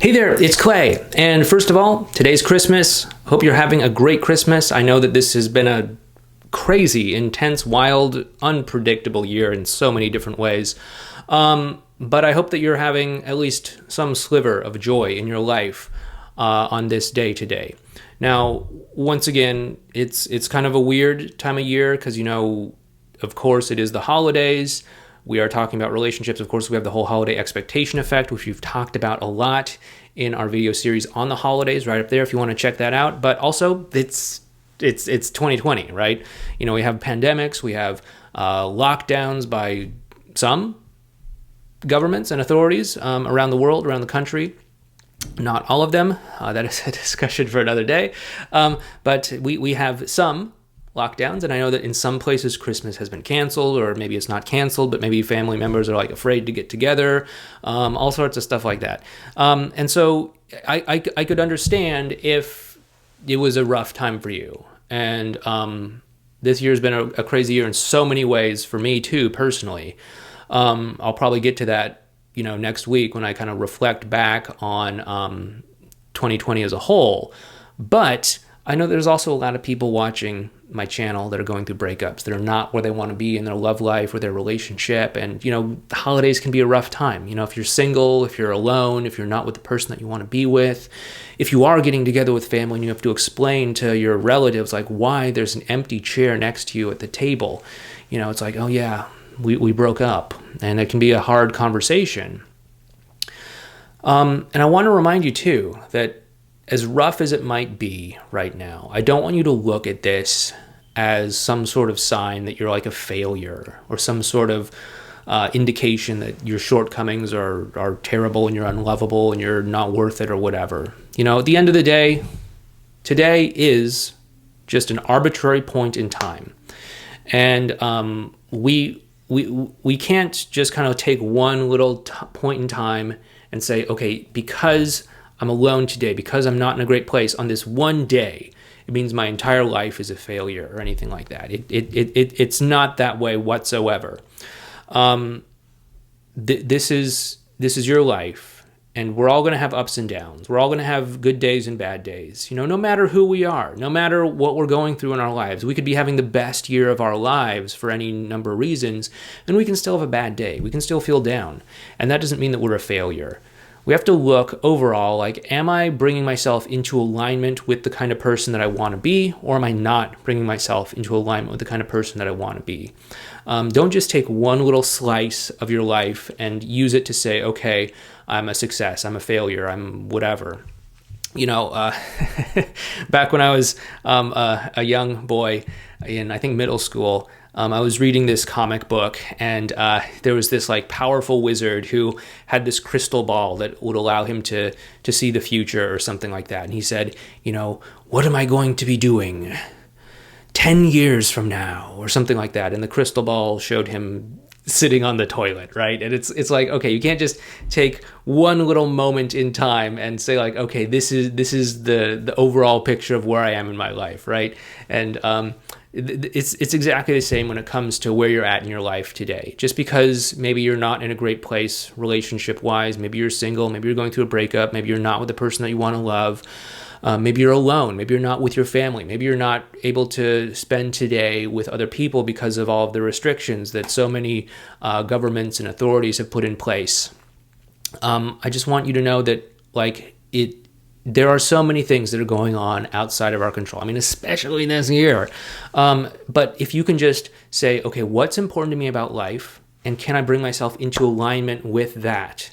Hey there, it's Clay. And first of all, today's Christmas. Hope you're having a great Christmas. I know that this has been a crazy, intense, wild, unpredictable year in so many different ways. But I hope that you're having at least some sliver of joy in your life on this day today. Now, once again, it's kind of a weird time of year because, of course, it is the holidays. We are talking about relationships. Of course, we have the whole holiday expectation effect, which we've talked about a lot in our video series on the holidays, right up there if you want to check that out. But also, it's 2020, right? We have pandemics, we have lockdowns by some governments and authorities around the world, around the country. Not all of them. That is a discussion for another day. But we have some lockdowns, and I know that in some places Christmas has been canceled, or maybe it's not canceled, but maybe family members are afraid to get together, all sorts of stuff like that. And so I could understand if it was a rough time for you. And this year's been a crazy year in so many ways for me too, personally. I'll probably get to that, next week when I kind of reflect back on 2020 as a whole. But I know there's also a lot of people watching my channel that are going through breakups, that are not where they want to be in their love life or their relationship. And, the holidays can be a rough time. If you're single, if you're alone, if you're not with the person that you want to be with, if you are getting together with family and you have to explain to your relatives, why there's an empty chair next to you at the table, it's oh yeah, we broke up, and it can be a hard conversation. And I want to remind you too, that as rough as it might be right now, I don't want you to look at this as some sort of sign that you're a failure, or some sort of indication that your shortcomings are terrible and you're unlovable and you're not worth it or whatever. At the end of the day, today is just an arbitrary point in time. And we can't just kind of take one little point in time and say, okay, because I'm alone today, because I'm not in a great place on this one day, it means my entire life is a failure or anything like that. It's not that way whatsoever. This is your life, and we're all going to have ups and downs. We're all going to have good days and bad days. No matter who we are, no matter what we're going through in our lives, we could be having the best year of our lives for any number of reasons, and we can still have a bad day. We can still feel down, and that doesn't mean that we're a failure. We have to look overall, am I bringing myself into alignment with the kind of person that I want to be, or am I not bringing myself into alignment with the kind of person that I want to be? Don't just take one little slice of your life and use it to say, okay, I'm a success, I'm a failure, I'm whatever. Back when I was a young boy in, I think, middle school, I was reading this comic book, and there was this powerful wizard who had this crystal ball that would allow him to see the future or something like that. And he said, what am I going to be doing 10 years from now or something like that? And the crystal ball showed him sitting on the toilet, right? And it's okay, you can't just take one little moment in time and say okay, this is the overall picture of where I am in my life, right? And it's exactly the same when it comes to where you're at in your life today. Just because maybe you're not in a great place relationship-wise, maybe you're single, maybe you're going through a breakup, maybe you're not with the person that you want to love, maybe you're alone, maybe you're not with your family, maybe you're not able to spend today with other people because of all of the restrictions that so many governments and authorities have put in place. I just want you to know that there are so many things that are going on outside of our control. I mean, especially this year. But if you can just say, okay, what's important to me about life, and can I bring myself into alignment with that?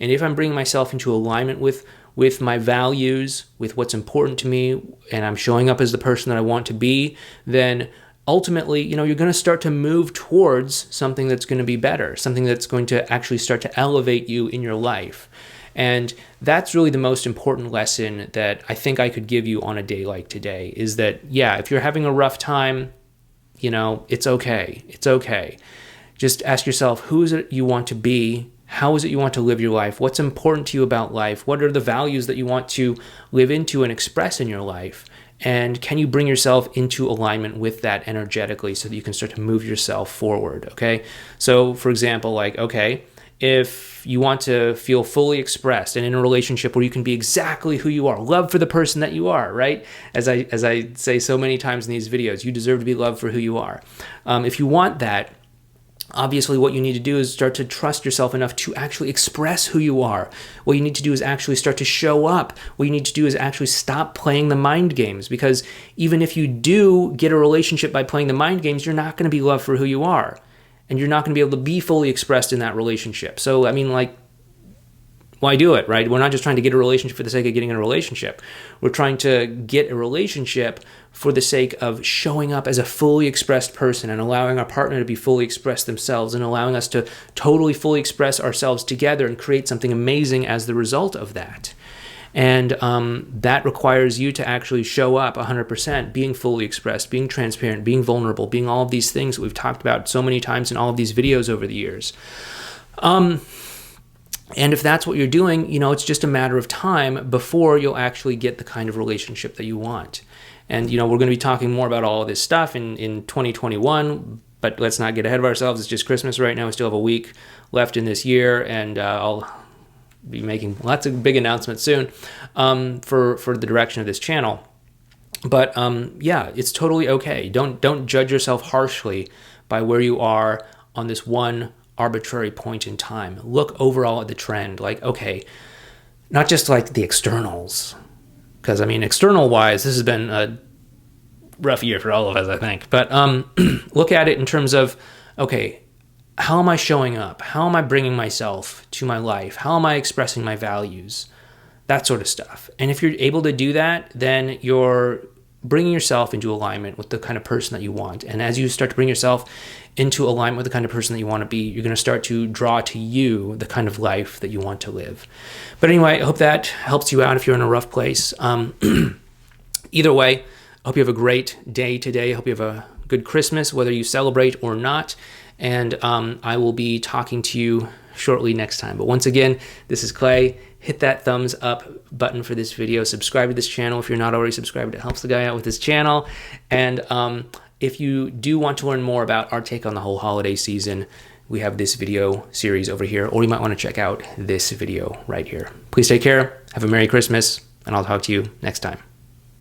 And if I'm bringing myself into alignment with my values, with what's important to me, and I'm showing up as the person that I want to be, then ultimately, you're going to start to move towards something that's going to be better, something that's going to actually start to elevate you in your life. And that's really the most important lesson that I think I could give you on a day like today, is that, yeah, if you're having a rough time, it's okay. It's okay. Just ask yourself, who is it you want to be? How is it you want to live your life? What's important to you about life? What are the values that you want to live into and express in your life? And can you bring yourself into alignment with that energetically so that you can start to move yourself forward, okay? So, for example, okay, if you want to feel fully expressed and in a relationship where you can be exactly who you are, love for the person that you are, right? As I say so many times in these videos, you deserve to be loved for who you are. If you want that, obviously what you need to do is start to trust yourself enough to actually express who you are. What you need to do is actually start to show up. What you need to do is actually stop playing the mind games, because even if you do get a relationship by playing the mind games, you're not going to be loved for who you are. And you're not going to be able to be fully expressed in that relationship. So, I mean, like, why do it, right? We're not just trying to get a relationship for the sake of getting a relationship. We're trying to get a relationship for the sake of showing up as a fully expressed person and allowing our partner to be fully expressed themselves and allowing us to totally fully express ourselves together and create something amazing as the result of that. And that requires you to actually show up 100%, being fully expressed, being transparent, being vulnerable, being all of these things that we've talked about so many times in all of these videos over the years. And if that's what you're doing, it's just a matter of time before you'll actually get the kind of relationship that you want. And, we're going to be talking more about all of this stuff in 2021, but let's not get ahead of ourselves. It's just Christmas right now. We still have a week left in this year, and I'll be making lots of big announcements soon for the direction of this channel. But yeah, it's totally okay. Don't judge yourself harshly by where you are on this one arbitrary point in time. Look overall at the trend. Like, okay, not just like the externals, because I mean, external wise, this has been a rough year for all of us, I think. But look at it in terms of, okay, how am I showing up? How am I bringing myself to my life? How am I expressing my values? That sort of stuff. And if you're able to do that, then you're bringing yourself into alignment with the kind of person that you want. And as you start to bring yourself into alignment with the kind of person that you want to be, you're going to start to draw to you the kind of life that you want to live. But anyway, I hope that helps you out if you're in a rough place. Either way, I hope you have a great day today. I hope you have a good Christmas, whether you celebrate or not. And I will be talking to you shortly next time. But once again, this is Clay. Hit that thumbs up button for this video. Subscribe to this channel if you're not already subscribed. It helps the guy out with his channel. And if you do want to learn more about our take on the whole holiday season, we have this video series over here, or you might want to check out this video right here. Please take care. Have a Merry Christmas, and I'll talk to you next time.